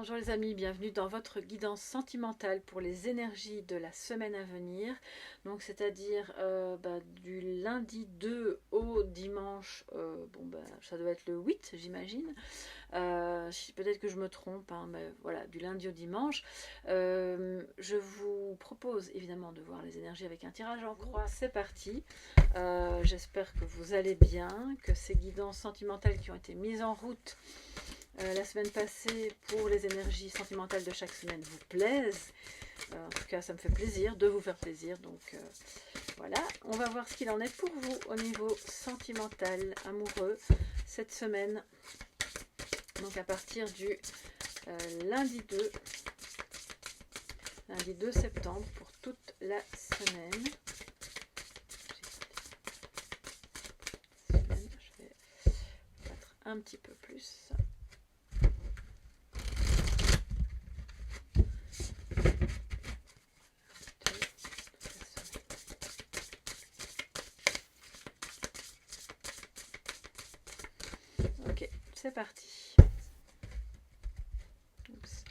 Bonjour les amis, bienvenue dans votre guidance sentimentale pour les énergies de la semaine à venir. Donc c'est-à-dire du lundi 2 au dimanche, ça doit être le 8 j'imagine. Peut-être que je me trompe, hein, mais voilà, du lundi au dimanche. Je vous propose évidemment de voir les énergies avec un tirage en croix. C'est parti. J'espère que vous allez bien, que ces guidances sentimentales qui ont été mises en route la semaine passée pour les énergies sentimentales de chaque semaine vous plaisent. En tout cas, ça me fait plaisir de vous faire plaisir. Donc voilà, on va voir ce qu'il en est pour vous au niveau sentimental, amoureux, cette semaine. Donc à partir du lundi 2 septembre pour toute la semaine. Je vais mettre un petit peu plus. Ok, c'est parti. Oups.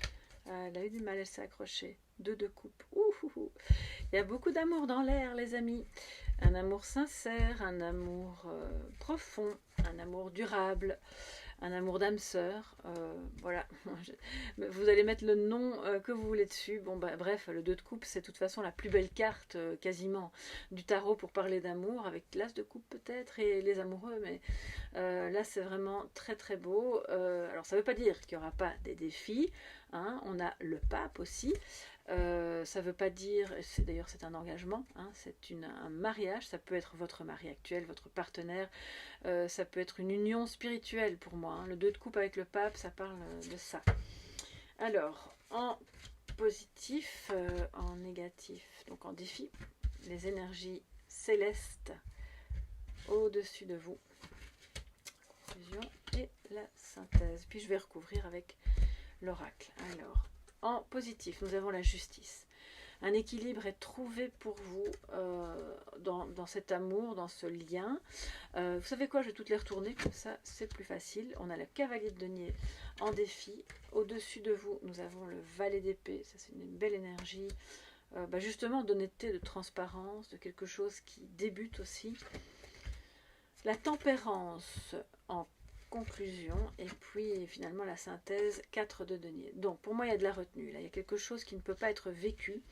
Elle a eu du mal, elle s'est accrochée. 2 de coupe. Il y a beaucoup d'amour dans l'air, les amis. Un amour sincère, un amour profond, un amour durable, un amour d'âme sœur. Voilà. Vous allez mettre le nom que vous voulez dessus. Bon, bref, le 2 de coupe, c'est de toute façon la plus belle carte quasiment du tarot pour parler d'amour, avec l'as de coupe peut-être et les amoureux, mais là c'est vraiment très très beau. Alors ça ne veut pas dire qu'il n'y aura pas des défis, hein. On a le pape aussi. Ça ne veut pas dire, d'ailleurs c'est un engagement, hein, c'est un mariage, ça peut être votre mari actuel, votre partenaire, ça peut être une union spirituelle pour moi, hein. Le 2 de coupe avec le pape, ça parle de ça. Alors, en positif, en négatif, donc en défi, les énergies célestes au-dessus de vous, conclusion et la synthèse, puis je vais recouvrir avec l'oracle. Alors, en positif, nous avons la justice. Un équilibre est trouvé pour vous dans cet amour, dans ce lien. Vous savez quoi, je vais toutes les retourner, comme ça c'est plus facile. On a le cavalier de denier en défi. Au-dessus de vous, nous avons le valet d'épée. Ça c'est une belle énergie, justement d'honnêteté, de transparence, de quelque chose qui débute aussi. La tempérance en conclusion, et puis finalement la synthèse, 4 de denier. Donc pour moi il y a de la retenue, là il y a quelque chose qui ne peut pas être vécu,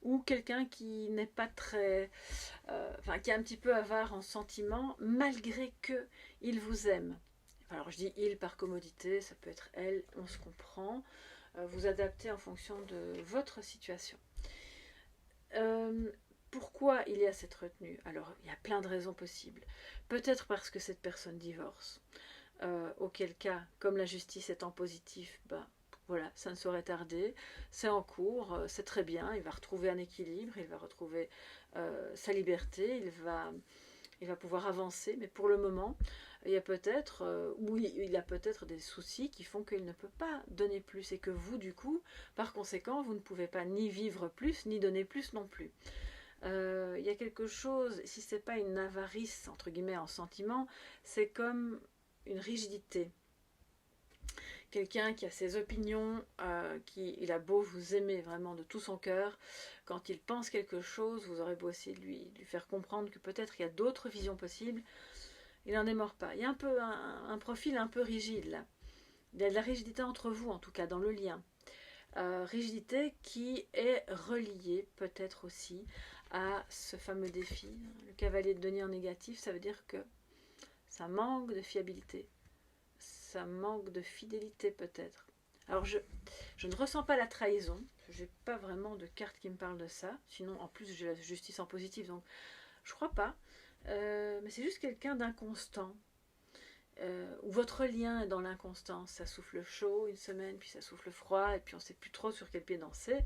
ou quelqu'un qui n'est pas très, qui est un petit peu avare en sentiment, malgré que il vous aime. Alors je dis il par commodité, ça peut être elle, on se comprend, vous adaptez en fonction de votre situation. Pourquoi il y a cette retenue? Alors il y a plein de raisons possibles. Peut-être parce que cette personne divorce, auquel cas, comme la justice est en positif, voilà, ça ne saurait tarder, c'est en cours, c'est très bien, il va retrouver un équilibre, il va retrouver sa liberté, il va pouvoir avancer, mais pour le moment, il y a peut-être, il a peut-être des soucis qui font qu'il ne peut pas donner plus, et que vous, du coup, par conséquent, vous ne pouvez pas ni vivre plus, ni donner plus non plus. Il y a quelque chose, si c'est pas une avarice, entre guillemets, en sentiment, c'est comme une rigidité. Quelqu'un qui a ses opinions, il a beau vous aimer vraiment de tout son cœur, quand il pense quelque chose, vous aurez beau essayer de lui faire comprendre que peut-être il y a d'autres visions possibles, il n'en est mort pas. Il y a un peu un profil un peu rigide là. Il y a de la rigidité entre vous, en tout cas dans le lien. Rigidité qui est reliée peut-être aussi à ce fameux défi. Le cavalier de denier en négatif, ça veut dire que ça manque de fiabilité, ça manque de fidélité peut-être. Alors je ne ressens pas la trahison, je n'ai pas vraiment de carte qui me parle de ça, sinon en plus j'ai la justice en positif, donc je crois pas. Mais c'est juste quelqu'un d'inconstant, où votre lien est dans l'inconstance. Ça souffle chaud une semaine, puis ça souffle froid, et puis on ne sait plus trop sur quel pied danser.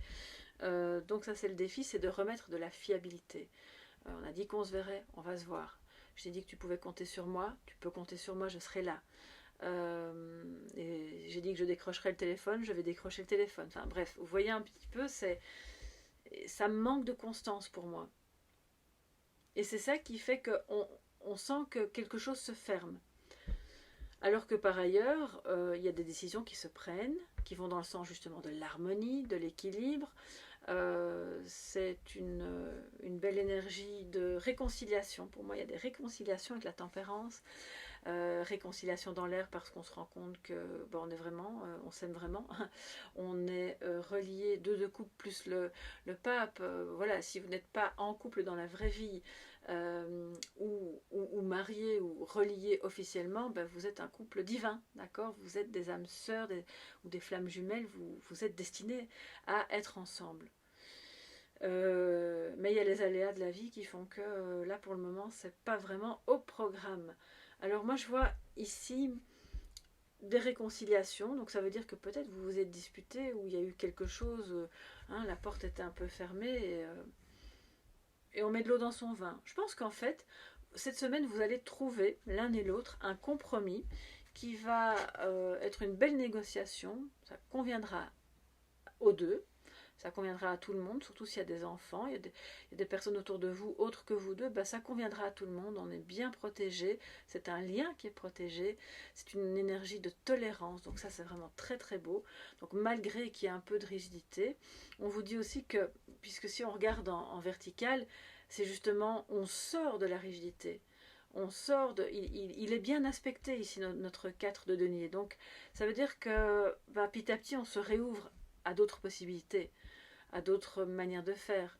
Donc ça c'est le défi, c'est de remettre de la fiabilité. On a dit qu'on se verrait, on va se voir. Je t'ai dit que tu pouvais compter sur moi, tu peux compter sur moi, je serai là. Et j'ai dit que je décrocherais le téléphone, je vais décrocher le téléphone. Enfin bref, vous voyez un petit peu, ça manque de constance pour moi. Et c'est ça qui fait qu'on sent que quelque chose se ferme. Alors que par ailleurs, il y a des décisions qui se prennent, qui vont dans le sens justement de l'harmonie, de l'équilibre. C'est une belle énergie de réconciliation. Pour moi, il y a des réconciliations avec la tempérance, réconciliation dans l'air parce qu'on se rend compte que bon, on est vraiment, on s'aime vraiment, on est relié, deux de couple plus le pape. Voilà, si vous n'êtes pas en couple dans la vraie vie, ou marié ou relié officiellement, ben vous êtes un couple divin, d'accord? Vous êtes des âmes sœurs ou des flammes jumelles, vous êtes destinés à être ensemble. Mais il y a les aléas de la vie qui font que là pour le moment c'est pas vraiment au programme. Alors moi je vois ici des réconciliations, donc ça veut dire que peut-être vous vous êtes disputé ou il y a eu quelque chose, hein, la porte était un peu fermée et on met de l'eau dans son vin. Je pense qu'en fait cette semaine vous allez trouver l'un et l'autre un compromis qui va être une belle négociation, ça conviendra aux deux. Ça conviendra à tout le monde, surtout s'il y a des enfants, il y a des personnes autour de vous autres que vous deux, ben ça conviendra à tout le monde, on est bien protégé, c'est un lien qui est protégé, c'est une énergie de tolérance, donc ça c'est vraiment très très beau. Donc malgré qu'il y ait un peu de rigidité, on vous dit aussi que, puisque si on regarde en vertical, c'est justement, on sort de la rigidité. On sort de, il est bien aspecté ici notre 4 de denier, donc ça veut dire que ben, petit à petit on se réouvre à d'autres possibilités, à d'autres manières de faire.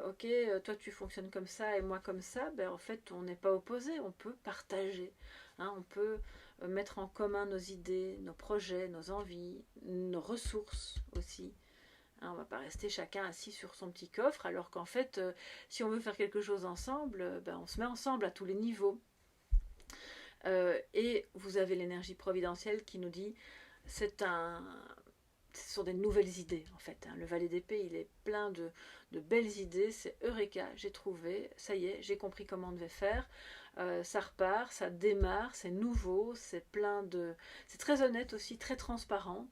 Ok, toi tu fonctionnes comme ça et moi comme ça, ben en fait on n'est pas opposés, on peut partager, hein, on peut mettre en commun nos idées, nos projets, nos envies, nos ressources aussi. Hein, on ne va pas rester chacun assis sur son petit coffre, alors qu'en fait, si on veut faire quelque chose ensemble, ben on se met ensemble à tous les niveaux. Et vous avez l'énergie providentielle qui nous dit, c'est un, ce sont des nouvelles idées en fait. Hein. Le valet d'épée, il est plein de belles idées. C'est Eureka, j'ai trouvé, ça y est, j'ai compris comment on devait faire. Ça repart, ça démarre, c'est nouveau, c'est plein de... C'est très honnête aussi, très transparent.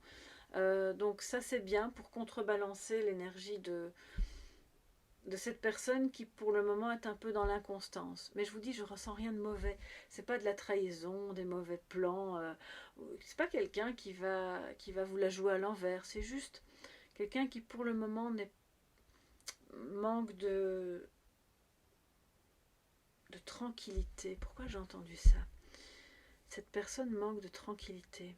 Donc ça c'est bien pour contrebalancer l'énergie de cette personne qui pour le moment est un peu dans l'inconstance. Mais je vous dis, je ressens rien de mauvais. C'est pas de la trahison, des mauvais plans. C'est pas quelqu'un qui va vous la jouer à l'envers. C'est juste quelqu'un qui pour le moment manque de tranquillité. Pourquoi j'ai entendu ça? Cette personne manque de tranquillité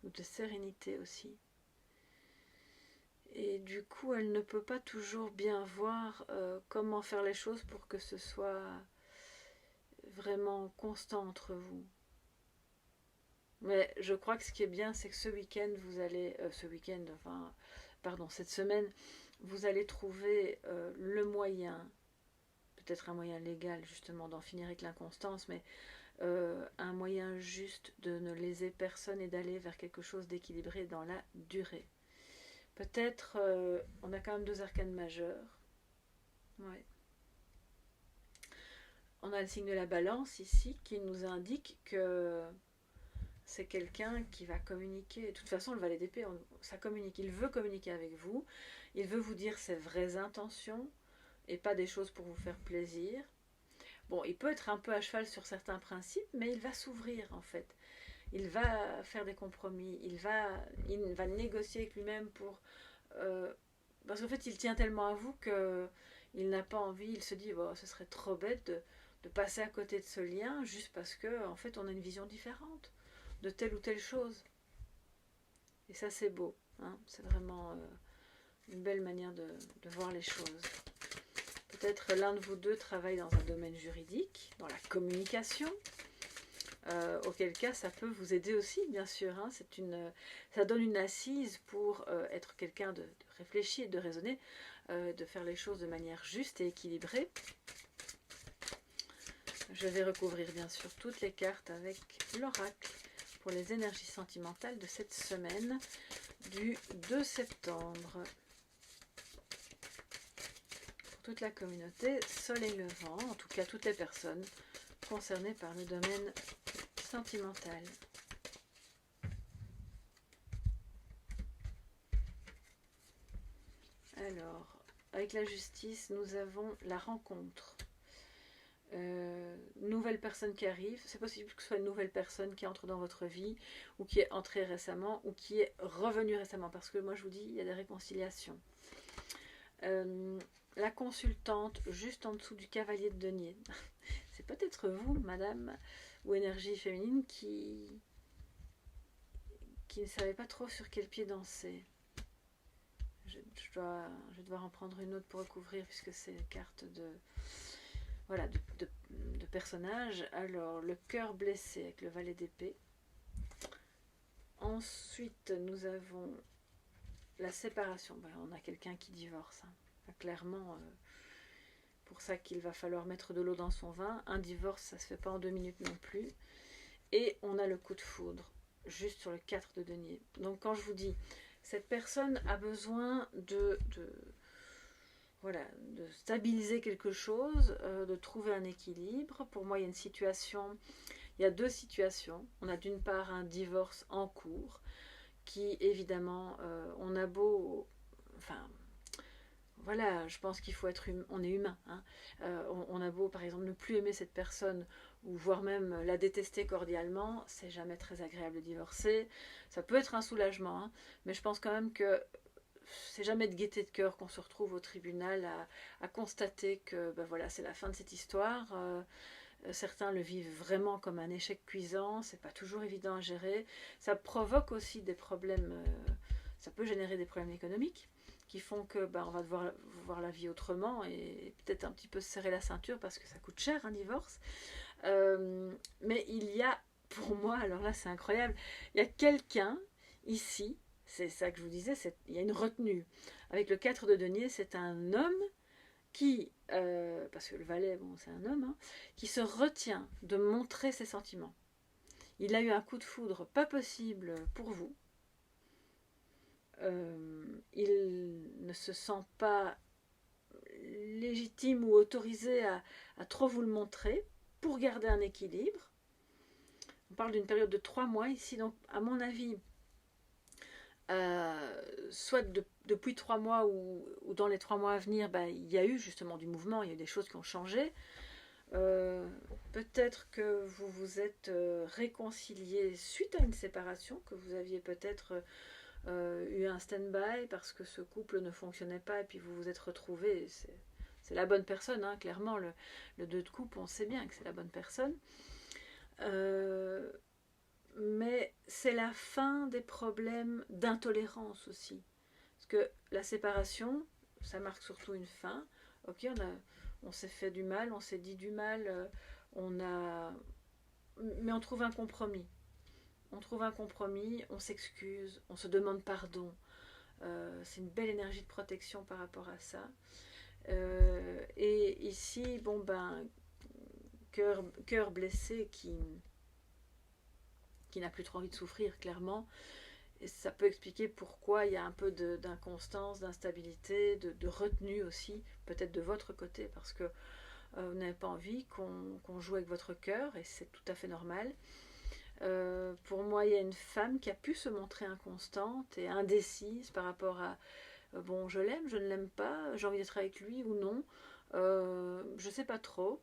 ou de sérénité aussi. Et du coup, elle ne peut pas toujours bien voir comment faire les choses pour que ce soit vraiment constant entre vous. Mais je crois que ce qui est bien, c'est que ce week-end, vous allez... cette semaine, vous allez trouver le moyen, peut-être un moyen légal justement d'en finir avec l'inconstance, mais un moyen juste de ne léser personne et d'aller vers quelque chose d'équilibré dans la durée. Peut-être, on a quand même 2 arcanes majeures. Ouais. On a le signe de la balance ici qui nous indique que c'est quelqu'un qui va communiquer. De toute façon, le valet d'épée, ça communique. Il veut communiquer avec vous. Il veut vous dire ses vraies intentions et pas des choses pour vous faire plaisir. Bon, il peut être un peu à cheval sur certains principes, mais il va s'ouvrir en fait. Il va faire des compromis. Il va négocier avec lui-même pour... parce qu'en fait, il tient tellement à vous qu'il n'a pas envie. Il se dit, bon, ce serait trop bête de passer à côté de ce lien juste parce que en fait, on a une vision différente de telle ou telle chose. Et ça, c'est beau. Hein, c'est vraiment une belle manière de voir les choses. Peut-être l'un de vous deux travaille dans un domaine juridique, dans la communication, auquel cas ça peut vous aider aussi, bien sûr. Hein, ça donne une assise pour être quelqu'un de réfléchi et de raisonner, de faire les choses de manière juste et équilibrée. Je vais recouvrir bien sûr toutes les cartes avec l'oracle pour les énergies sentimentales de cette semaine du 2 septembre. Pour toute la communauté, soleil levant, en tout cas toutes les personnes concernées par le domaine sentimental. Alors, avec la justice, nous avons la rencontre. Nouvelle personne qui arrive, c'est possible que ce soit une nouvelle personne qui entre dans votre vie, ou qui est entrée récemment, ou qui est revenue récemment, parce que moi je vous dis, il y a des réconciliations. La consultante, juste en dessous du cavalier de denier, c'est peut-être vous, madame, ou énergie féminine, qui ne savait pas trop sur quel pied danser. Je vais devoir en prendre une autre pour recouvrir, puisque c'est une carte de, voilà, de personnage. Alors, le cœur blessé avec le valet d'épée. Ensuite, nous avons la séparation. Ben, on a quelqu'un qui divorce. Hein. Clairement, pour ça qu'il va falloir mettre de l'eau dans son vin. Un divorce, ça ne se fait pas en 2 minutes non plus. Et on a le coup de foudre, juste sur le 4 de denier. Donc, quand je vous dis, cette personne a besoin voilà, de stabiliser quelque chose, de trouver un équilibre. Pour moi, il y a 2 situations. On a d'une part un divorce en cours, qui évidemment, on a beau, enfin, voilà, je pense qu'il faut être on est humain. Hein. On a beau, par exemple, ne plus aimer cette personne, ou voire même la détester cordialement, c'est jamais très agréable de divorcer. Ça peut être un soulagement, hein, mais je pense quand même que c'est jamais de gaieté de cœur qu'on se retrouve au tribunal à constater que ben voilà, c'est la fin de cette histoire. Certains le vivent vraiment comme un échec cuisant, c'est pas toujours évident à gérer. Ça provoque aussi des problèmes, ça peut générer des problèmes économiques qui font que ben, on va devoir voir la vie autrement et peut-être un petit peu se serrer la ceinture parce que ça coûte cher un divorce. Mais il y a, pour moi, alors là c'est incroyable, il y a quelqu'un ici. C'est ça que je vous disais, il y a une retenue. Avec le 4 de denier, c'est un homme qui, parce que le valet, bon, c'est un homme, hein, qui se retient de montrer ses sentiments. Il a eu un coup de foudre pas possible pour vous. Il ne se sent pas légitime ou autorisé à trop vous le montrer pour garder un équilibre. On parle d'une période de 3 mois ici, donc à mon avis, soit depuis 3 mois ou dans les 3 mois à venir, ben, il y a eu justement du mouvement, il y a eu des choses qui ont changé. Peut-être que vous vous êtes réconcilié suite à une séparation, que vous aviez peut-être eu un stand-by parce que ce couple ne fonctionnait pas et puis vous vous êtes retrouvés. C'est la bonne personne, hein, clairement, le 2 de coupe, on sait bien que c'est la bonne personne. Mais c'est la fin des problèmes d'intolérance aussi. Parce que la séparation, ça marque surtout une fin. Ok, on s'est fait du mal, on s'est dit du mal, mais on trouve un compromis. On trouve un compromis, on s'excuse, on se demande pardon. C'est une belle énergie de protection par rapport à ça. Et ici, bon ben, cœur blessé qui n'a plus trop envie de souffrir, clairement. Et ça peut expliquer pourquoi il y a un peu d'inconstance, d'instabilité, de retenue aussi, peut-être de votre côté, parce que vous n'avez pas envie qu'on joue avec votre cœur, et c'est tout à fait normal. Pour moi, il y a une femme qui a pu se montrer inconstante et indécise par rapport à bon, je l'aime, je ne l'aime pas, j'ai envie d'être avec lui ou non, je ne sais pas trop.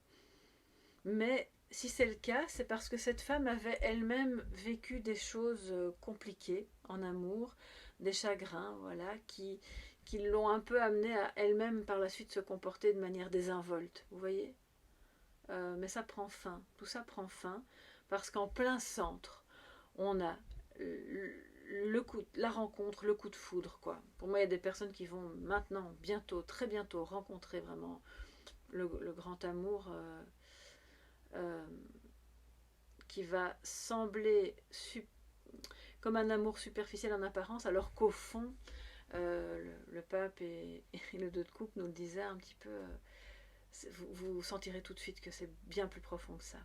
Mais si c'est le cas, c'est parce que cette femme avait elle-même vécu des choses compliquées en amour, des chagrins, voilà, qui l'ont un peu amenée à elle-même par la suite se comporter de manière désinvolte, vous voyez. Mais ça prend fin, tout ça prend fin, parce qu'en plein centre, on a la rencontre, le coup de foudre, quoi. Pour moi, il y a des personnes qui vont maintenant, bientôt, très bientôt, rencontrer vraiment le grand amour qui va sembler comme un amour superficiel en apparence, alors qu'au fond, le pape et le 2 de coupe nous le disaient un petit peu, vous sentirez tout de suite que c'est bien plus profond que ça.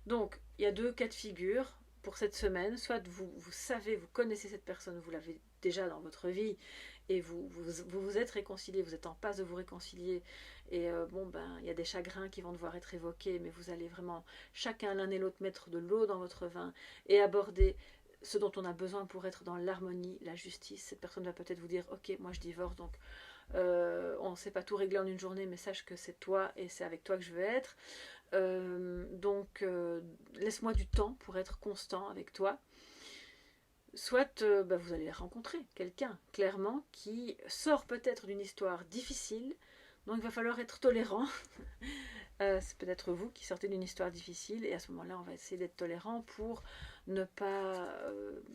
Donc, il y a 2 cas de figure pour cette semaine. Soit vous savez, vous connaissez cette personne, vous l'avez déjà dans votre vie, et vous êtes réconciliés, vous êtes en passe de vous réconcilier, et bon, ben, il y a des chagrins qui vont devoir être évoqués, mais vous allez vraiment, chacun l'un et l'autre, mettre de l'eau dans votre vin, et aborder ce dont on a besoin pour être dans l'harmonie, la justice. Cette personne va peut-être vous dire, ok, moi je divorce, donc bon, c'est pas tout réglé en une journée, mais sache que c'est toi et c'est avec toi que je veux être. Donc, laisse-moi du temps pour être constant avec toi. Soit vous allez rencontrer quelqu'un, clairement, qui sort peut-être d'une histoire difficile, donc il va falloir être tolérant. C'est peut-être vous qui sortez d'une histoire difficile, et à ce moment-là, on va essayer d'être tolérant pour ne pas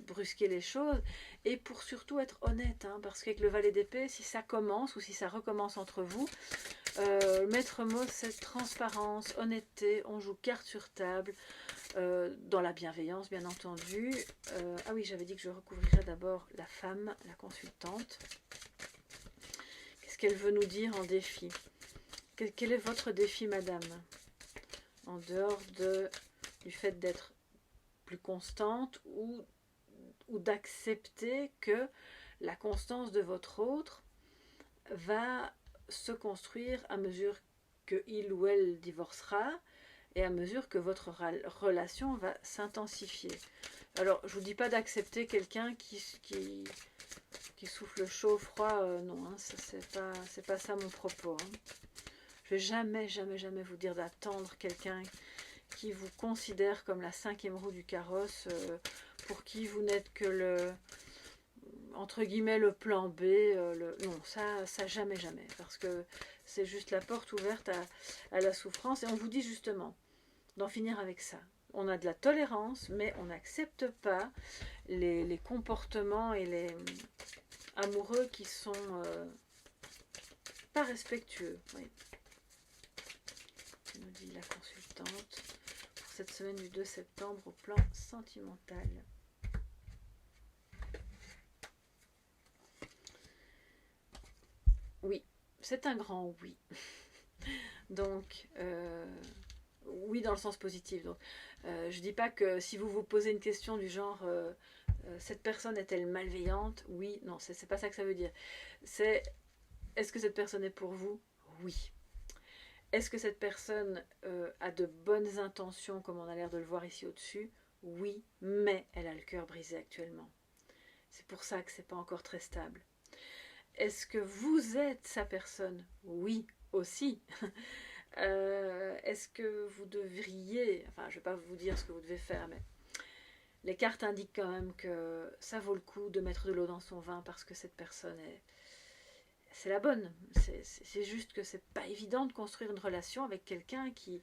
brusquer les choses, et pour surtout être honnête, hein, parce qu'avec le valet d'épée, si ça commence, ou si ça recommence entre vous, maître mot, c'est transparence, honnêteté, on joue carte sur table, dans la bienveillance, bien entendu. Ah oui, j'avais dit que je recouvrirais d'abord la femme, la consultante. Qu'est-ce qu'elle veut nous dire en défi? Quel est votre défi, madame? En dehors du fait d'être plus constante ou d'accepter que la constance de votre autre va se construire à mesure qu'il ou elle divorcera et à mesure que votre relation va s'intensifier. Alors, je ne vous dis pas d'accepter quelqu'un qui souffle chaud, froid, non, hein, c'est pas ça mon propos. Hein. Je ne vais jamais, jamais, jamais vous dire d'attendre quelqu'un qui vous considère comme la cinquième roue du carrosse, pour qui vous n'êtes que le, entre guillemets, le plan B. Non, ça jamais, jamais, parce que c'est juste la porte ouverte à la souffrance, et on vous dit justement d'en finir avec ça. On a de la tolérance, mais on n'accepte pas les comportements et les amoureux qui sont pas respectueux. Oui. Nous dit la consultante pour cette semaine du 2 septembre au plan sentimental. Oui, c'est un grand oui. Donc, oui dans le sens positif. Donc, je dis pas que si vous vous posez une question du genre cette personne est-elle malveillante? Oui, non, c'est pas ça que ça veut dire. C'est est-ce que cette personne est pour vous? Oui. Est-ce que cette personne a de bonnes intentions, comme on a l'air de le voir ici au-dessus? Oui, mais elle a le cœur brisé actuellement. C'est pour ça que c'est pas encore très stable. Est-ce que vous êtes sa personne? Oui, aussi. Est-ce que vous devriez, enfin je ne vais pas vous dire ce que vous devez faire, mais les cartes indiquent quand même que ça vaut le coup de mettre de l'eau dans son vin parce que cette personne c'est la bonne. C'est juste que c'est pas évident de construire une relation avec quelqu'un qui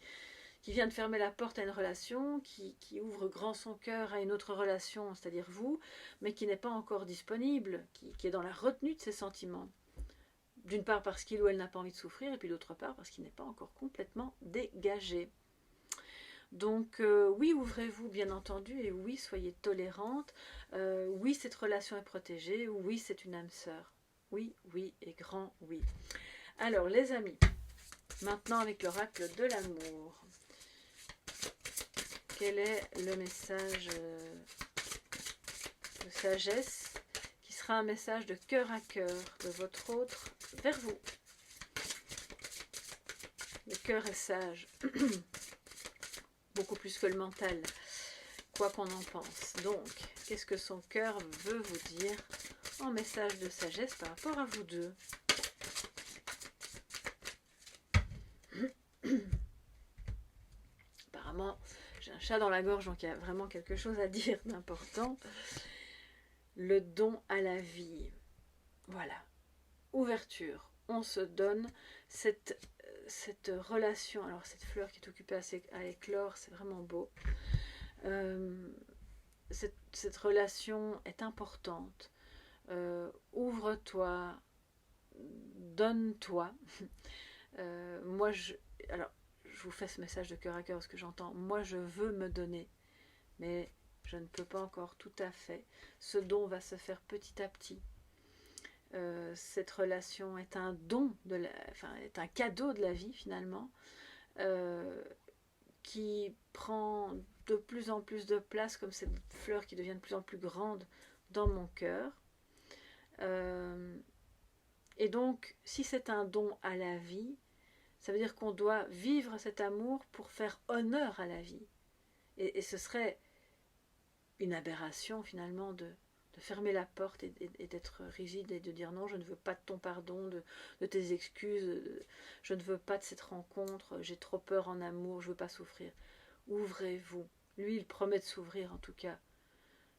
vient de fermer la porte à une relation, qui ouvre grand son cœur à une autre relation, c'est-à-dire vous, mais qui n'est pas encore disponible, qui est dans la retenue de ses sentiments. D'une part parce qu'il ou elle n'a pas envie de souffrir, et puis d'autre part parce qu'il n'est pas encore complètement dégagé. Donc oui, ouvrez-vous bien entendu, et oui, soyez tolérante. Oui, cette relation est protégée. Oui, c'est une âme sœur. Oui, oui et grand oui. Alors les amis, maintenant avec l'oracle de l'amour, quel est le message de sagesse qui sera un message de cœur à cœur de votre autre vers vous? Le cœur est sage, beaucoup plus que le mental, quoi qu'on en pense. Donc, qu'est-ce que son cœur veut vous dire en message de sagesse par rapport à vous deux? Apparemment, j'ai un chat dans la gorge, donc il y a vraiment quelque chose à dire d'important. Le don à la vie. Voilà. Ouverture. On se donne cette relation. Alors, cette fleur qui est occupée à éclore, c'est vraiment beau. Cette relation est importante. Ouvre-toi, donne-toi. Moi, je vous fais ce message de cœur à cœur parce que j'entends, moi je veux me donner, mais je ne peux pas encore tout à fait. Ce don va se faire petit à petit. Cette relation est un don, est un cadeau de la vie finalement, qui prend de plus en plus de place comme cette fleur qui devient de plus en plus grande dans mon cœur. Et donc, si c'est un don à la vie, ça veut dire qu'on doit vivre cet amour pour faire honneur à la vie. Et ce serait une aberration finalement de de fermer la porte et d'être rigide et de dire non, je ne veux pas de ton pardon, de tes excuses, je ne veux pas de cette rencontre, j'ai trop peur en amour, je ne veux pas souffrir. Ouvrez-vous. Lui, il promet de s'ouvrir en tout cas.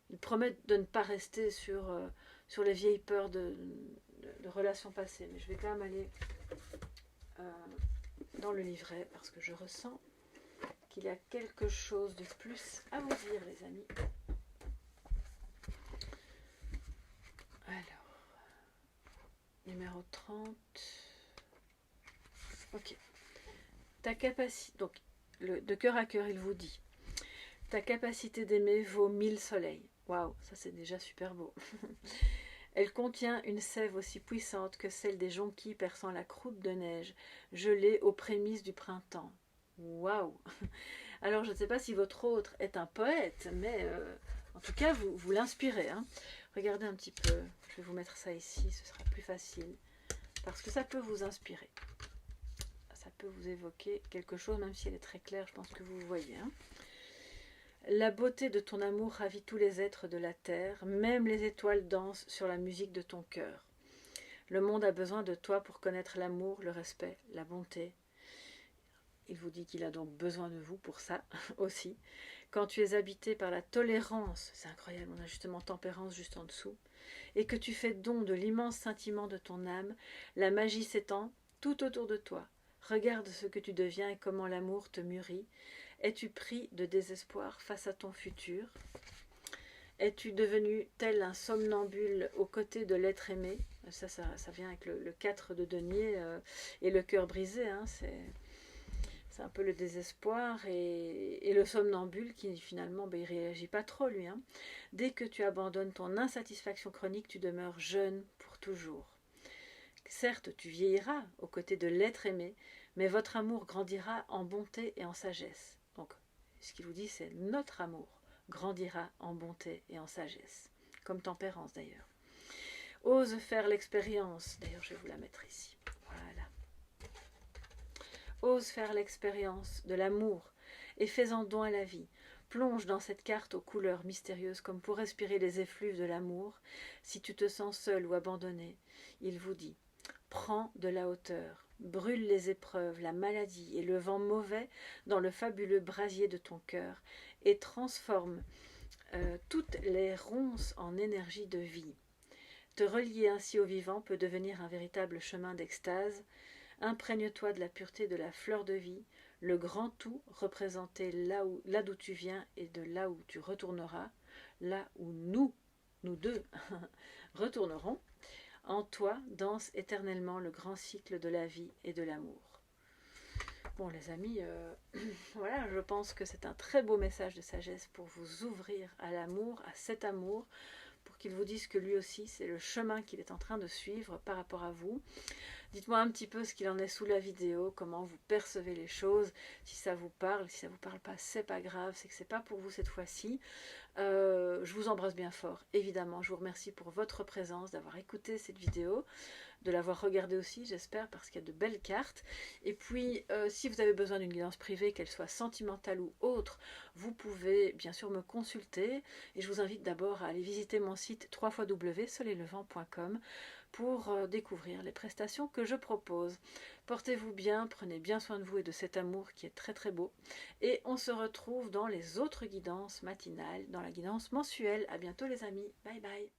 Il promet de ne pas rester sur les vieilles peurs de relations passées. Mais je vais quand même aller dans le livret parce que je ressens qu'il y a quelque chose de plus à vous dire, les amis. Alors, numéro 30. Ok. Ta capacité, donc, de cœur à cœur, il vous dit, ta capacité d'aimer vaut 1000 soleils. Waouh, ça c'est déjà super beau. Elle contient une sève aussi puissante que celle des jonquilles perçant la croûte de neige, gelée aux prémices du printemps. Waouh! Alors je ne sais pas si votre autre est un poète, mais en tout cas vous l'inspirez. Hein. Regardez un petit peu, je vais vous mettre ça ici, ce sera plus facile, parce que ça peut vous inspirer. Ça peut vous évoquer quelque chose, même si elle est très claire, je pense que vous voyez. Hein. La beauté de ton amour ravit tous les êtres de la terre, même les étoiles dansent sur la musique de ton cœur. Le monde a besoin de toi pour connaître l'amour, le respect, la bonté. Il vous dit qu'il a donc besoin de vous pour ça aussi. Quand tu es habité par la tolérance, c'est incroyable, on a justement tempérance juste en dessous, et que tu fais don de l'immense sentiment de ton âme, la magie s'étend tout autour de toi. Regarde ce que tu deviens et comment l'amour te mûrit. Es-tu pris de désespoir face à ton futur? Es-tu devenu tel un somnambule aux côtés de l'être aimé? Ça vient avec le 4 de denier et le cœur brisé. Hein, c'est un peu le désespoir et le somnambule qui finalement il ne réagit pas trop lui. Hein. Dès que tu abandonnes ton insatisfaction chronique, tu demeures jeune pour toujours. Certes, tu vieilliras aux côtés de l'être aimé, mais votre amour grandira en bonté et en sagesse. Donc, ce qu'il vous dit, c'est notre amour grandira en bonté et en sagesse, comme tempérance d'ailleurs. Ose faire l'expérience, d'ailleurs je vais vous la mettre ici, voilà. Ose faire l'expérience de l'amour et fais-en don à la vie. Plonge dans cette carte aux couleurs mystérieuses comme pour respirer les effluves de l'amour. Si tu te sens seul ou abandonné, il vous dit, prends de la hauteur. Brûle les épreuves, la maladie et le vent mauvais dans le fabuleux brasier de ton cœur et transforme toutes les ronces en énergie de vie. Te relier ainsi au vivant peut devenir un véritable chemin d'extase. Imprègne-toi de la pureté de la fleur de vie, le grand tout représenté là d'où tu viens et de là où tu retourneras, là où nous deux, retournerons. En toi danse éternellement le grand cycle de la vie et de l'amour. Bon les amis, voilà, je pense que c'est un très beau message de sagesse pour vous ouvrir à l'amour, à cet amour, pour qu'il vous dise que lui aussi, c'est le chemin qu'il est en train de suivre par rapport à vous. Dites-moi un petit peu ce qu'il en est sous la vidéo, comment vous percevez les choses, si ça vous parle, si ça vous parle pas, c'est pas grave, c'est que c'est pas pour vous cette fois-ci. Je vous embrasse bien fort, évidemment. Je vous remercie pour votre présence, d'avoir écouté cette vidéo, de l'avoir regardée aussi, j'espère, parce qu'il y a de belles cartes. Et puis, si vous avez besoin d'une guidance privée, qu'elle soit sentimentale ou autre, vous pouvez bien sûr me consulter. Et je vous invite d'abord à aller visiter mon site www.soleillevent.com pour découvrir les prestations que je propose. Portez-vous bien, prenez bien soin de vous et de cet amour qui est très très beau. Et on se retrouve dans les autres guidances matinales, dans la guidance mensuelle. À bientôt les amis, bye bye.